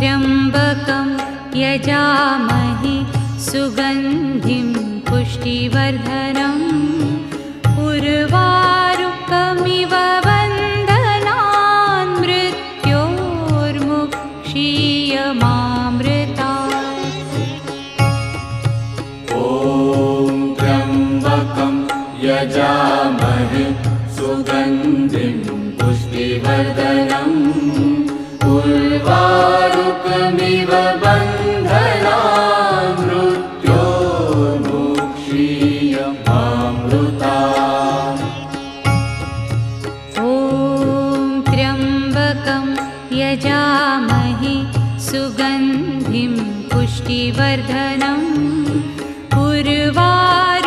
त्र्यम्बकं यजामहे सुगन्धिं पुष्टिवर्धनम् उर्वारुकमिव बन्धनान् मृत्योर्मुक्षीयमामृतात्। ॐ त्र्यम्बकं यजामहे सुगन्धिं पुष्टिवर्धनम् उर्वारुकमिव बन्धनान् मृत्योर्मुक्षीयमामृतात्। ॐ त्र्यम्बकं यजामहे सुगन्धिं पुष्टिवर्धनम् उर्वारुकमिव